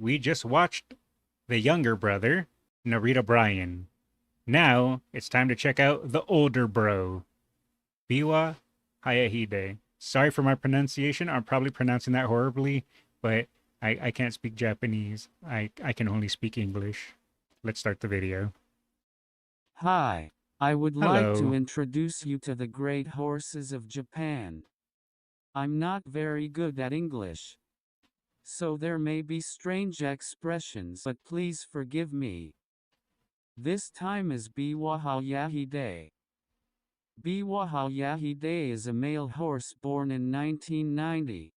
we just watched the younger brother, Narita Bryan. Now it's time to check out the older bro, Biwa Hayahide. Sorry for my pronunciation. I'm probably pronouncing that horribly, but I can't speak Japanese. I can only speak English. Let's start the video. Hi, I would like to Hello. introduce you to the great horses of Japan. I'm not very good at English, so there may be strange expressions, but please forgive me. This time is Biwa Hayahide. Biwa Hayahide is a male horse born in 1990.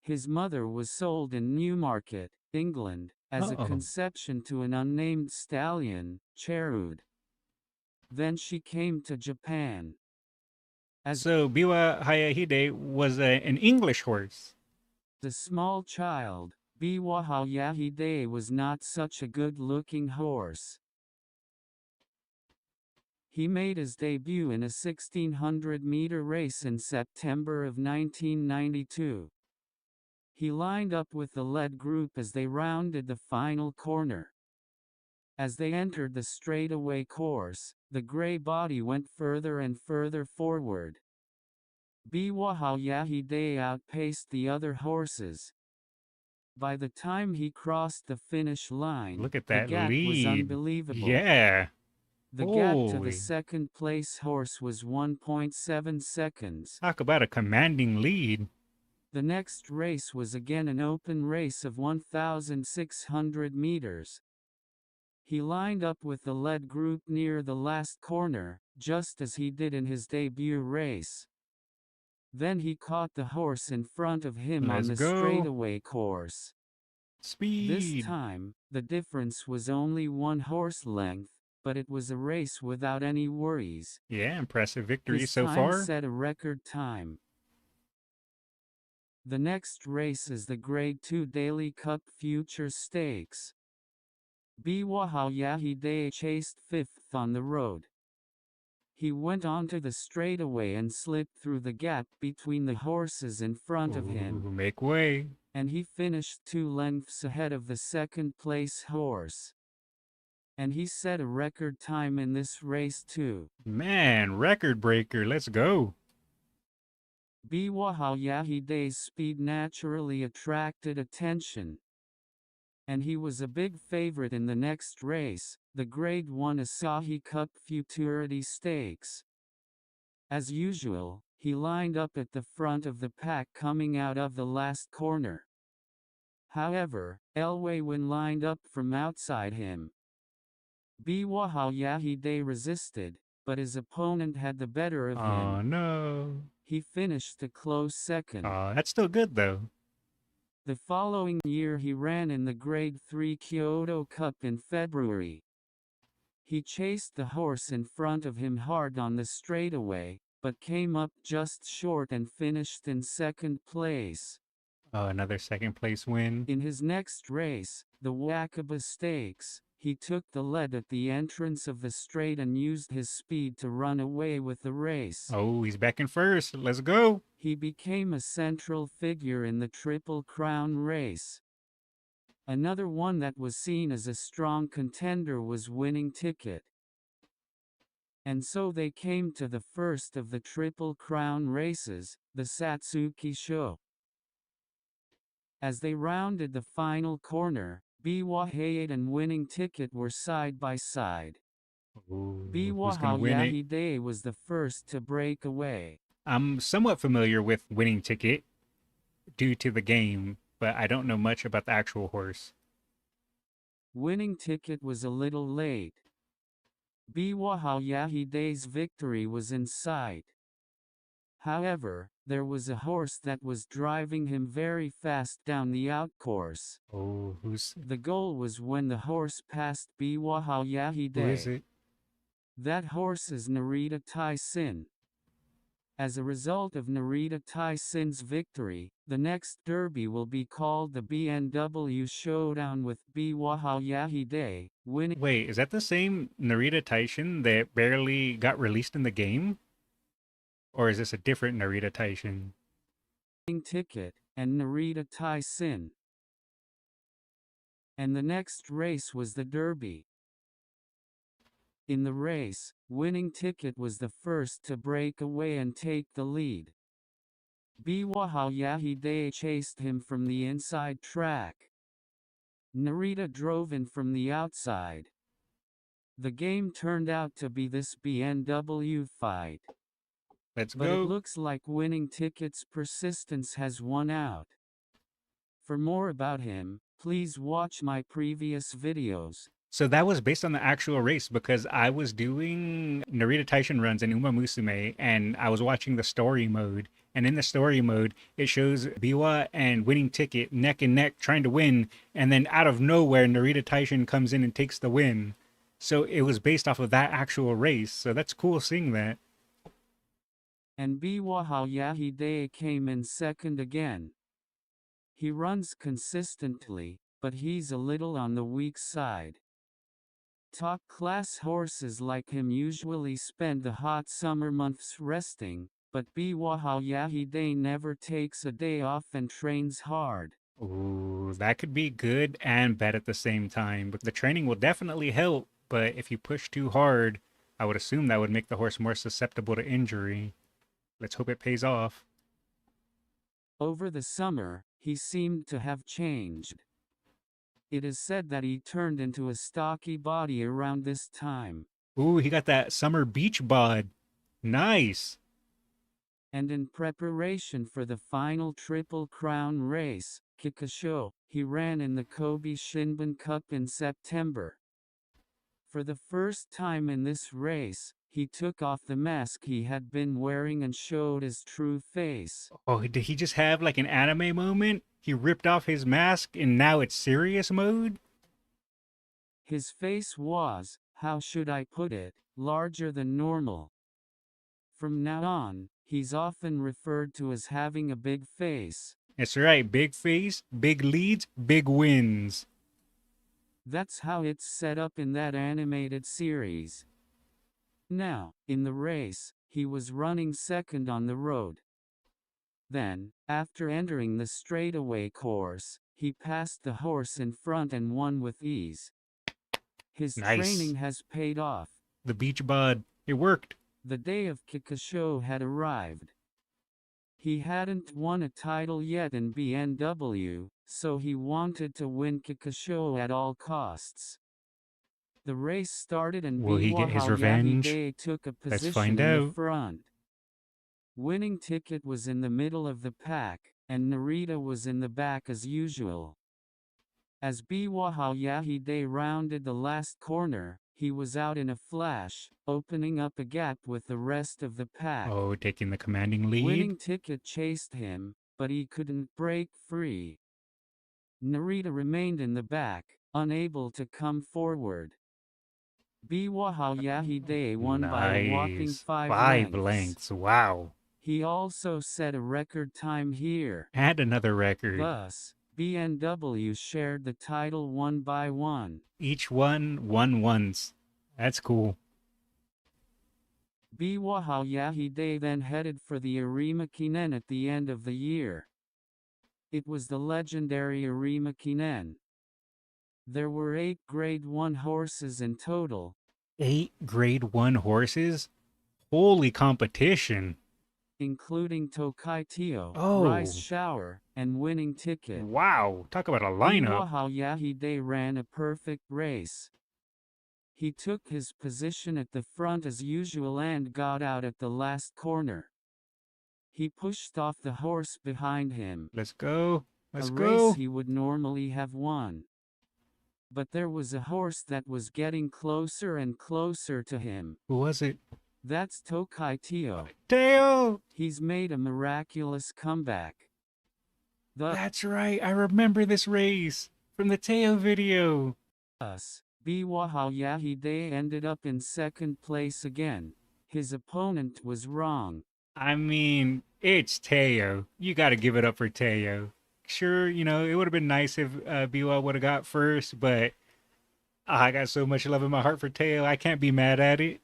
His mother was sold in Newmarket, England, as a Oh. conception to an unnamed stallion, Cherud. Then she came to Japan. As So Biwa Hayahide was an English horse. a small child, Biwa Hayahide was not such a good-looking horse. He made his debut in a 1600-meter race in September of 1992. He lined up with the lead group as they rounded the final corner. As they entered the straightaway course, the gray body went further and further forward. Biwa Hayahide outpaced the other horses. By the time he crossed the finish line, Look at the that gap was lead. unbelievable. Yeah. The gap to the Holy. second place horse was 1.7 seconds. Talk about a commanding lead. The next race was again an open race of 1,600 meters. He lined up with the lead group near the last corner, just as he did in his debut race. Then he caught the horse in front of him on Let's the go. straightaway course. This Speed. time, the difference was only one horse length, but it was a race without any worries. Yeah, impressive victory His so time far. set a record time. The next race is the Grade 2 Daily Cup Future Stakes. Biwa Hayahide chased fifth on the road. He went onto the straightaway and slipped through the gap between the horses in front of him, Ooh, make way. and he finished 2 lengths ahead of the second place horse. And he set a record time in this race too. Man, record breaker. Let's go. Biwa Hayahide's speed naturally attracted attention, and he was a big favorite in the next race, the Grade 1 Asahi Cup Futurity Stakes. As usual, he lined up at the front of the pack coming out of the last corner. However, Elway lined up from outside him. Biwa Hayahide resisted, but his opponent had the better of Oh him. no. He finished a close second. That's still good though. The following year he ran in the Grade 3 Kyoto Cup in February. He chased the horse in front of him hard on the straightaway, but came up just short and finished in second place. Another second place win. In his next race, the Wakaba Stakes, he took the lead at the entrance of the straight and used his speed to run away with the race. Oh, he's back in first. Let's go. He became a central figure in the Triple Crown race. Another one that was seen as a strong contender was Winning Ticket. And so they came to the first of the Triple Crown races, the Satsuki Show. As they rounded the final corner, Biwa Hayahide and Winning Ticket were side by side. Ooh, who's Biwa gonna win it? Hayahide was the first to break away. I'm somewhat familiar with Winning Ticket due to the game, but I don't know much about the actual horse. Winning Ticket was a little late. Biwa Hayahide's victory was in sight. However, there was a horse that was driving him very fast down the outcourse. Oh, The goal was when the horse passed Biwa who is Hayahide. it? That horse is Narita Taisin. As a result of Narita Taisin's victory, the next derby will be called the BMW Showdown with Biwa Hayahide winning Wait, is that the same Narita Taishin that barely got released in the game? Or is this a different Narita Taishin? Ticket, and Narita Taisin. and the next race was the Derby. In the race, Winning Ticket was the first to break away and take the lead. Biwa Hayahide chased him from the inside track. Narita drove in from the outside. The game turned out to be this BMW fight. Let's But it go. looks like Winning Ticket's persistence has won out. For more about him, please watch my previous videos. So that was based on the actual race because I was doing Narita Taishin runs in Uma Musume and I was watching the story mode. And in the story mode, it shows Biwa and Winning Ticket neck and neck trying to win. And then out of nowhere, Narita Taishin comes in and takes the win. So it was based off of that actual race. So that's cool seeing that. And Biwa Hayahide came in second again. He runs consistently, but he's a little on the weak side. Top-class horses like him usually spend the hot summer months resting, but Biwa Hayahide never takes a day off and trains hard. Ooh, that could be good and bad at the same time. But the training will definitely help. But if you push too hard, I would assume that would make the horse more susceptible to injury. Let's hope it pays off. Over the summer, he seemed to have changed. It is said that he turned into a stocky body around this time. Ooh, he got that summer beach bod. Nice. And in preparation for the final Triple Crown race, Kikasho, he ran in the Kobe Shinbun Cup in September. For the first time in this race, he took off the mask he had been wearing and showed his true face. Oh, did he just have like an anime moment? He ripped off his mask and now it's serious mode? His face was, how should I put it, larger than normal. From now on, he's often referred to as having a big face. That's right, big face, big leads, big wins. That's how it's set up in that animated series. Now, in the race, he was running second on the road. Then, after entering the straightaway course, he passed the horse in front and won with ease. His Nice. training has paid off. The beach bod, it worked. The day of Kikasho had arrived. He hadn't won a title yet in BMW, so he wanted to win Kikasho at all costs. The race started and Will he get his revenge? Hayahide took a Let's position find in the out. front. Winning Ticket was in the middle of the pack, and Narita was in the back as usual. As Biwa Hayahide rounded the last corner, he was out in a flash, opening up a gap with the rest of the pack. Oh, taking the commanding lead. Winning Ticket chased him, but he couldn't break free. Narita remained in the back, unable to come forward. Biwa Hayahide won by a whopping Nice. 5 lengths. lengths. Wow. He also set a record time here. And another record. Thus, BMW shared the title 1-1. Each one won once. That's cool. Biwa Hayahide then headed for the Arima Kinen at the end of the year. It was the legendary Arima Kinen. There were 8 Grade 1 horses in total. 8 Grade 1 horses? Holy competition. Including Tokai Teo, Oh. Rice Shower, and Winning Ticket. Wow. Talk about a Biwa lineup. Hayahide ran a perfect race. He took his position at the front as usual and got out at the last corner. He pushed off the horse behind him. Let's go. Let's a go. race he would normally have won. But there was a horse that was getting closer and closer to him. Who was it? That's Tokai Teo. Teo! He's made a miraculous comeback. That's right. I remember this race from the Teo video. Thus, Biwa Hayahide ended up in second place again. His opponent was wrong. I mean, it's Teo. You got to give it up for Teo. Sure, you know, it would have been nice if Biwa would have got first, but I got so much love in my heart for Teo, I can't be mad at it.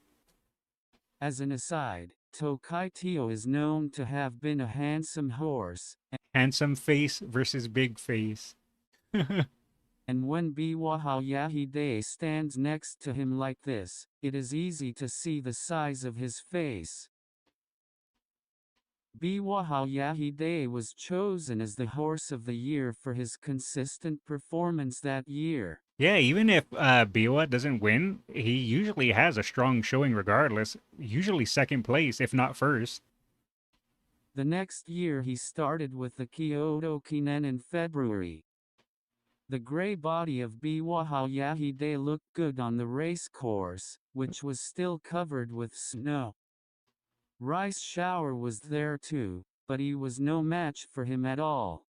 As an aside, Tokai Teo is known to have been a handsome horse. Handsome face versus big face. And when Biwa Hayahide stands next to him like this, it is easy to see the size of his face. Biwa Hayahide was chosen as the horse of the year for his consistent performance that year. Yeah, even if Biwa doesn't win, he usually has a strong showing regardless. Usually second place, if not first. The next year he started with the Kyoto Kinen in February. The gray body of Biwa Hayahide looked good on the race course, which was still covered with snow. Rice Shower was there too, but he was no match for him at all.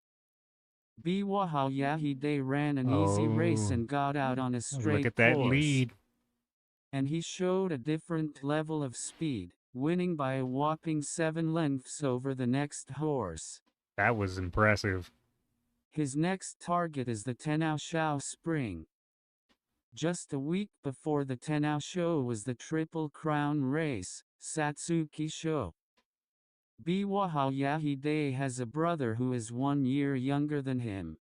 Biwa Hayahide ran an easy race Oh, and got out on a look straight at that course. lead. And he showed a different level of speed, winning by a whopping 7 lengths over the next horse. That was impressive. His next target is the Tenao Shao Spring. Just a week before the Tenao Show was the Triple Crown race, Satsuki Show. Biwa Hayahide has a brother who is 1 year younger than him.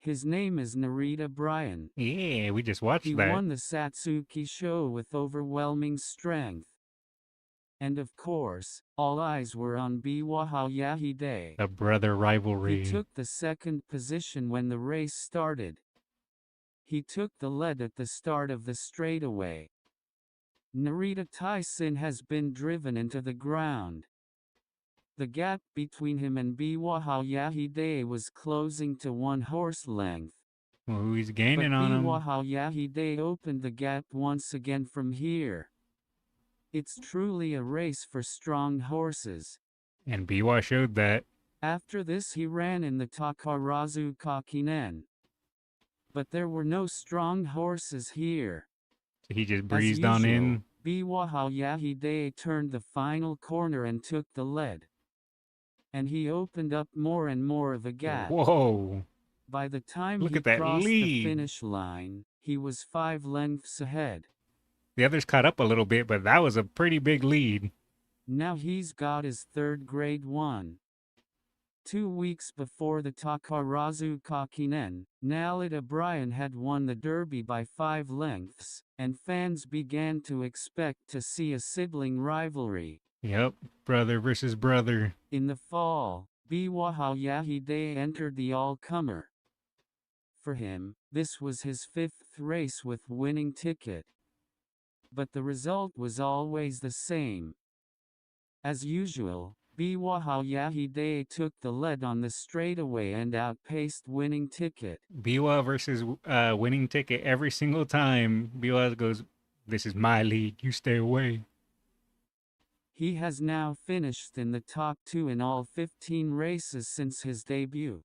His name is Narita Bryan. Yeah, we just He watched that. won the Satsuki Show with overwhelming strength. And of course, all eyes were on Biwa Hayahide. The brother He rivalry. took the second position when the race started. He took the lead at the start of the straightaway. Narita Tyson has been driven into the ground. The gap between him and Biwa Hayahide was closing to 1 horse length. Well, he's But gaining on Biwa him. Hayahide opened the gap once again from here. It's truly a race for strong horses. And Biwa showed that. After this he ran in the Takarazu Kakinen. But there were no strong horses here. So he just As breezed on usual, in. Biwa Hayahide turned the final corner and took the lead. And he opened up more and more of a gap. Whoa. By the time Look he at that crossed the lead. finish line, he was 5 lengths ahead. The others caught up a little bit, but that was a pretty big lead. Now he's got his 3rd Grade 1. 2 weeks before the Takarazu Kakinen, Narita Bryan had won the Derby by 5 lengths, and fans began to expect to see a sibling rivalry. Yep, brother versus brother. In the fall, Biwa Hayahide entered the all-comer. For him, this was his 5th race with winning ticket. But the result was always the same. As usual, Biwa Hayahide took the lead on the straightaway and outpaced winning ticket. Biwa versus winning ticket every single time. Biwa goes, "This is my league. You stay away." He has now finished in the top 2 in all 15 races since his debut.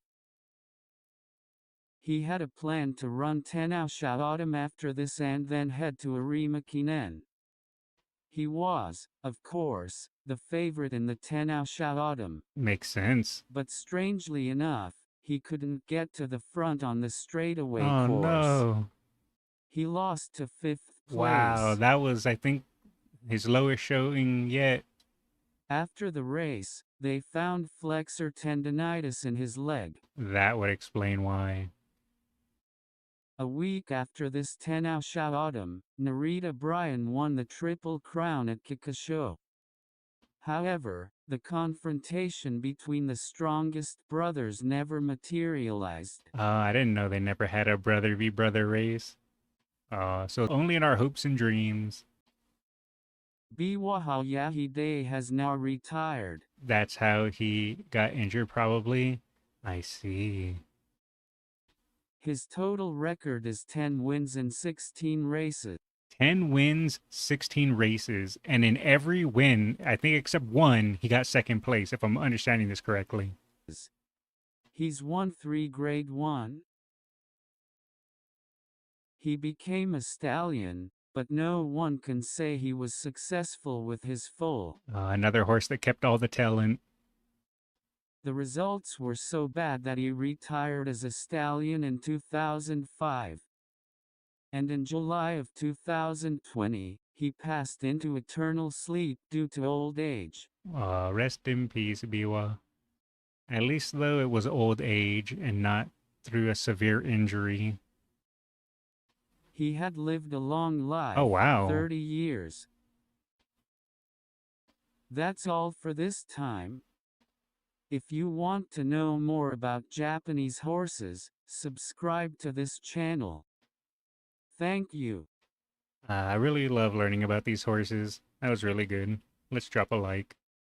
He had a plan to run Tenao Autumn after this and then head to Arima Kinen. He was, of course, the favorite in the Tenao Autumn. Makes sense. But strangely enough, he couldn't get to the front on the straightaway Oh course. no. He lost to 5th place. Wow, that was, I think, his lowest showing yet. After the race, they found flexor tendonitis in his leg. That would explain why. A week after this Tenao Autumn, Narita Bryan won the Triple Crown at Kikasho. However, the confrontation between the strongest brothers never materialized. I didn't know they never had a brother v brother race. So only in our hopes and dreams. Biwa Hayahide has now retired. That's how he got injured, probably. I see. His total record is 10 wins in 16 races. 10 wins, 16 races, and in every win, I think except one, he got second place, if I'm understanding this correctly. He's won 3 Grade 1. He became a stallion, but no one can say he was successful with his foal. Another horse that kept all the talent. The results were so bad that he retired as a stallion in 2005. And in July of 2020, he passed into eternal sleep due to old age. Rest in peace, Biwa. At least, though, it was old age and not through a severe injury. He had lived a long life, Oh, wow. 30 years. That's all for this time. If you want to know more about Japanese horses, subscribe to this channel. Thank you. I really love learning about these horses. That was really good. Let's drop a like.